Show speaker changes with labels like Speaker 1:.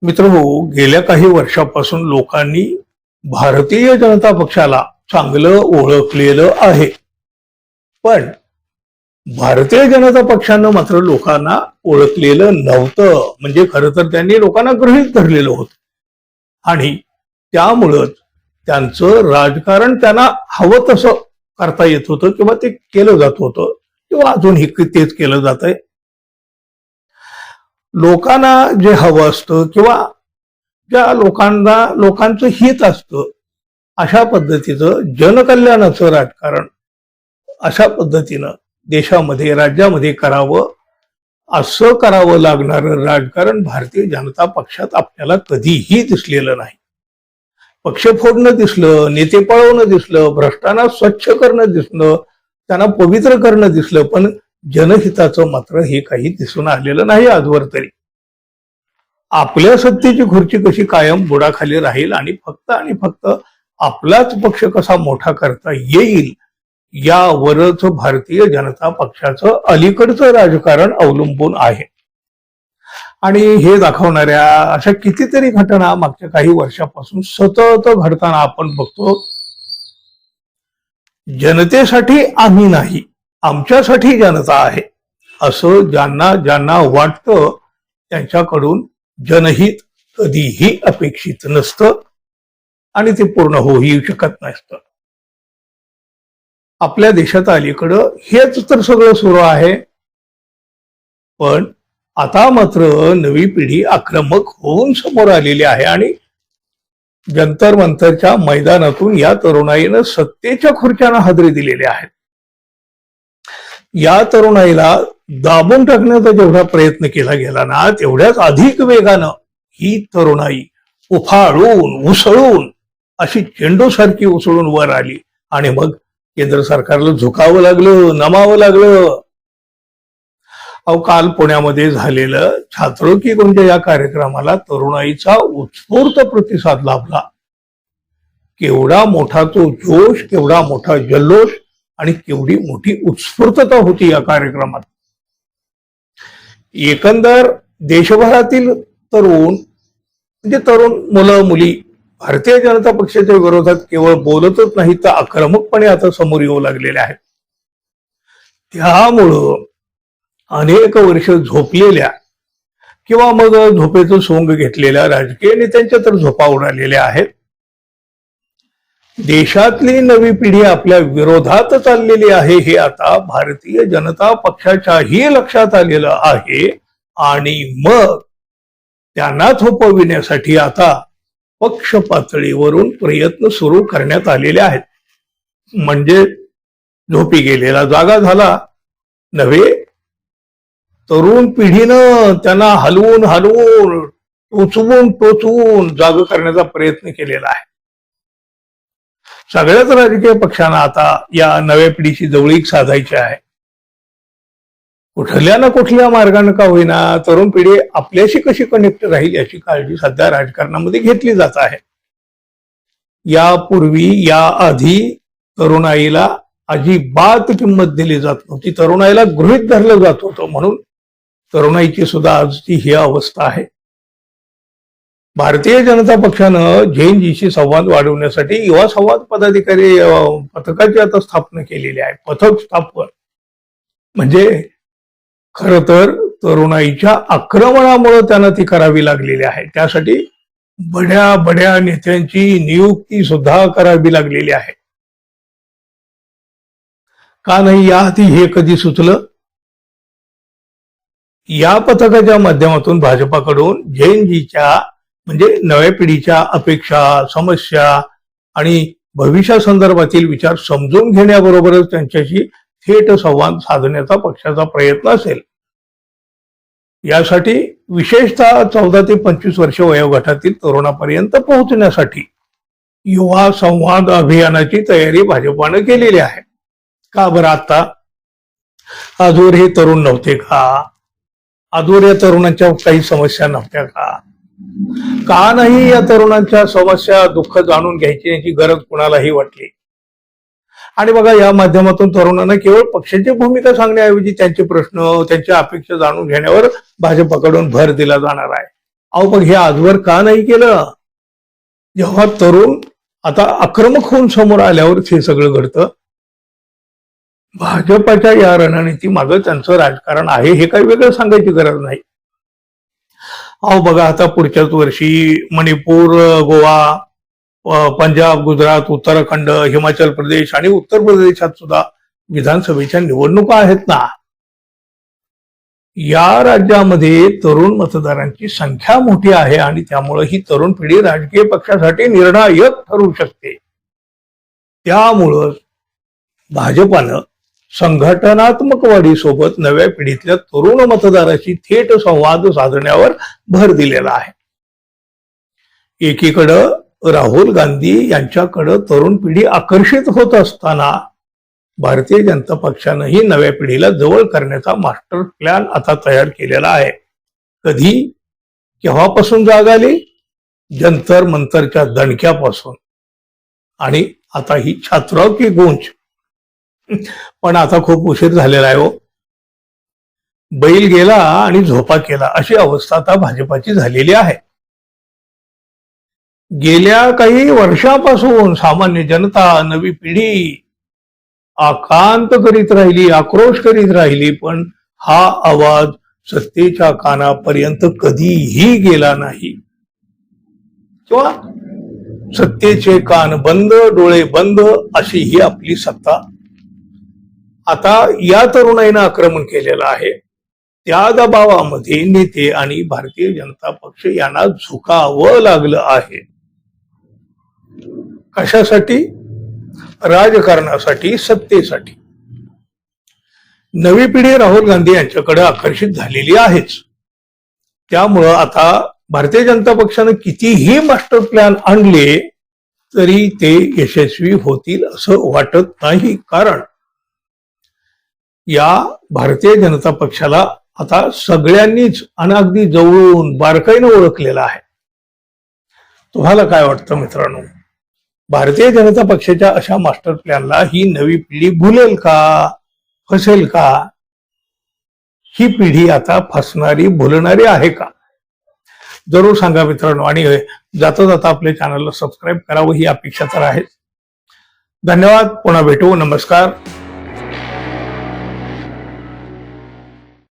Speaker 1: मित्रहो, गेल्या काही वर्षापासून लोकांनी भारतीय जनता पक्षाला चांगलं ओळखलेलं आहे. पण भारतीय जनता पक्षानं मात्र लोकांना ओळखलेलं नव्हतं. म्हणजे खरं तर त्यांनी लोकांना गृहीत धरलेलं होतं आणि त्यामुळंच त्यांचं राजकारण त्यांना हवं तसं करता येत होतं किंवा ते केलं जात होतं किंवा अजूनही तेच केलं जात आहे. लोकांना जे हवं असतं किंवा ज्या लोकांचं हित असतं अशा पद्धतीचं जनकल्याणाचं राजकारण अशा पद्धतीनं देशामध्ये राज्यामध्ये करावं असं करावं लागणारं राजकारण भारतीय जनता पक्षात आपल्याला कधीही दिसलेलं नाही. पक्ष फोडणं दिसलं, नेते पळवणं दिसलं, भ्रष्टांना स्वच्छ करणं दिसलं, त्यांना पवित्र करणं दिसलं, पण जनहिताचं मात्र हे काही दिसून आलेलं नाही आजवर तरी. आपल्या सत्तेची खुर्ची कशी कायम बुडाखाली राहील आणि फक्त आपलाच पक्ष कसा मोठा करता येईल यावरच भारतीय जनता पक्षाचं अलीकडचं राजकारण अवलंबून आहे. आणि हे दाखवणाऱ्या अशा कितीतरी घटना मागच्या काही वर्षापासून सतत घडताना आपण बघतो. जनतेसाठी आम्ही नाही, आमच्यासाठी जनता आहे असं ज्यांना ज्यांना वाटतं त्यांच्याकडून जनहित कधीही अपेक्षित नसतं आणि ते पूर्ण होऊ शकत नसतं. आपल्या देशात अलीकडं हेच तर सगळं सुरू आहे. पण आता मात्र नवी पिढी आक्रमक होऊन समोर आलेली आहे आणि जंतर मंतरच्या मैदानातून या तरुणाईनं सत्तेच्या खुर्च्यांना हादरे दिलेले आहेत. या तरुणाईला दाबून टाकण्याचा जेवढा प्रयत्न केला गेला ना, तेवढ्याच अधिक वेगानं ही तरुणाई उफाळून उसळून अशी चेंडूसारखी उसळून वर आली आणि मग केंद्र सरकारला झुकावं लागलं, नमावं लागलं. अहो, काल पुण्यामध्ये झालेलं छात्रो की गुंज या कार्यक्रमाला तरुणाईचा उत्स्फूर्त प्रतिसाद लाभला. केवढा मोठा तो जोश, केवढा मोठा जल्लोष आणि केवढी मोठी उत्स्फूर्तता होती या कार्यक्रमात. एकंदर देशभरातील तरुण म्हणजे तरुण मुलं मुली भारतीय जनता पक्षाच्या विरोधात केवळ बोलतच नाही तर आक्रमकपणे आता समोर येऊ लागलेले आहेत. त्यामुळं अनेक वर्ष झोपलेल्या किंवा मग झोपेचं सोंग घेतलेल्या राजकीय नेत्यांच्या तर झोपा उडालेल्या आहेत. देशातली नवी पिढी आपल्या विरोधात चाललेली आहे हे आता भारतीय जनता पक्षाच्याही लक्षात आलेलं आहे आणि मग त्यांना थोपविण्यासाठी आता पक्ष पातळीवरून प्रयत्न सुरू करण्यात आलेले आहेत. म्हणजे झोपी गेलेला जागा झाला नव्हे, तरुण पिढीनं त्यांना हलवून टोचवून जाग करण्याचा प्रयत्न केलेला आहे. सगळ्याच राजकीय पक्षांना आता या नव्या पिढीची जवळीक साधायची आहे. कुठल्या ना कुठल्या मार्गाने का होईना तरुण पिढी आपल्याशी कशी कनेक्ट राहील याची काळजी सध्या राजकारणामध्ये घेतली जात आहे. यापूर्वी याआधी तरुणाईला अजिबात किंमत दिली जात नव्हती, तरुणाईला गृहीत धरलं जात होतं. म्हणून तरुणाईची सुद्धा आजची ही अवस्था आहे. भारतीय जनता पक्षानं जैनजीशी संवाद वाढवण्यासाठी युवा संवाद पदाधिकारी पथकाची आता स्थापना केलेली आहे. पथक स्थापन म्हणजे खर तर तरुणाईच्या आक्रमणामुळे त्यांना ती करावी लागलेली आहे. त्यासाठी बड्या नेत्यांची नियुक्ती सुद्धा करावी लागलेली आहे. का नाही याआधी हे कधी सुचलं? या पथकाच्या माध्यमातून भाजपाकडून जैनजीच्या म्हणजे नव्या पिढीच्या अपेक्षा, समस्या आणि भविष्यासंदर्भातील विचार समजून घेण्याबरोबरच त्यांच्याशी थेट संवाद साधण्याचा पक्षाचा प्रयत्न असेल. यासाठी विशेषतः 14 ते 25 वर्ष वयोगटातील तरुणापर्यंत पोहोचण्यासाठी युवा संवाद अभियानाची तयारी भाजपानं केलेली आहे. का बरं? आता आजवर हे तरुण नव्हते का? आजवर या तरुणांच्या काही समस्या नव्हत्या का? का नाही या तरुणांच्या समस्या दुःख जाणून घ्यायची याची गरज कुणालाही वाटली? आणि बघा, या माध्यमातून तरुणांना केवळ पक्षाची भूमिका सांगण्याऐवजी त्यांचे प्रश्न, त्यांच्या अपेक्षा जाणून घेण्यावर भाजपाकडून भर दिला जाणार आहे. अहो पण हे आजवर का नाही केलं? जेव्हा तरुण आता आक्रमक होऊन समोर आल्यावर हे सगळं घडतं. भाजपाच्या या रणनीती मागं त्यांचं राजकारण आहे, हे काही वेगळं सांगायची गरज नाही. अहो बघा, आता पुढच्याच वर्षी मणिपूर, गोवा, पंजाब, गुजरात, उत्तराखंड, हिमाचल प्रदेश आणि उत्तर प्रदेशात सुद्धा विधानसभेच्या निवडणुका आहेत ना. या राज्यामध्ये तरुण मतदारांची संख्या मोठी आहे आणि त्यामुळे ही तरुण पिढी राजकीय पक्षासाठी निर्णायक ठरू शकते. त्यामुळं भाजपानं संघटनात्मक वाढीसोबत नव्या पिढीतल्या तरुण मतदाराशी थेट संवाद साधण्यावर भर दिलेला आहे. एकीकडं राहुल गांधी यांच्याकडं तरुण पिढी आकर्षित होत असताना भारतीय जनता पक्षानंही नव्या पिढीला जवळ करण्याचा मास्टर प्लॅन आता तयार केलेला आहे. कधी, केव्हापासून जाग आली? जंतर मंतरच्या दणक्यापासून. आणि आता ही छात्राव की गूंज. पण आता खूप उशीर झालेला आहे हो. बैल गेला आणि झोपा केला अशी अवस्था आता भाजपाची झालेली आहे. गेल्या काही वर्षापासून सामान्य जनता, नवी पिढी आकांत करीत राहिली, आक्रोश करीत राहिली, पण हा आवाज सत्तेच्या कानापर्यंत कधीही गेला नाही. किंवा सत्तेचे कान बंद, डोळे बंद अशी ही आपली सत्ता. आता या तरुणाईनं आक्रमण केलेलं आहे. त्या दबावामध्ये नेते आणि भारतीय जनता पक्ष यांना झुकावं लागलं आहे. कशासाठी? राजकारणासाठी, सत्तेसाठी. नवी पिढी राहुल गांधी यांच्याकडे आकर्षित झालेली आहेच. त्यामुळं आता भारतीय जनता पक्षानं कितीही मास्टर प्लॅन आणले तरी ते यशस्वी होतील असं वाटत नाही. कारण या भारतीय जनता पक्षाला आता सगळ्यांनीच आणि अगदी जवळून बारकाईनं ओळखलेलं आहे. तुम्हाला काय वाटतं मित्रांनो? भारतीय जनता पक्षाच्या अशा मास्टर प्लॅनला ही नवी पिढी भुलेल का? फसेल का? ही पिढी आता फसणारी, भुलणारी आहे का? जरूर सांगा मित्रांनो. आणि जाता जाता आपल्या चॅनलला सबस्क्राईब करावं ही अपेक्षा तर आहेच. धन्यवाद. पुन्हा भेटू. नमस्कार.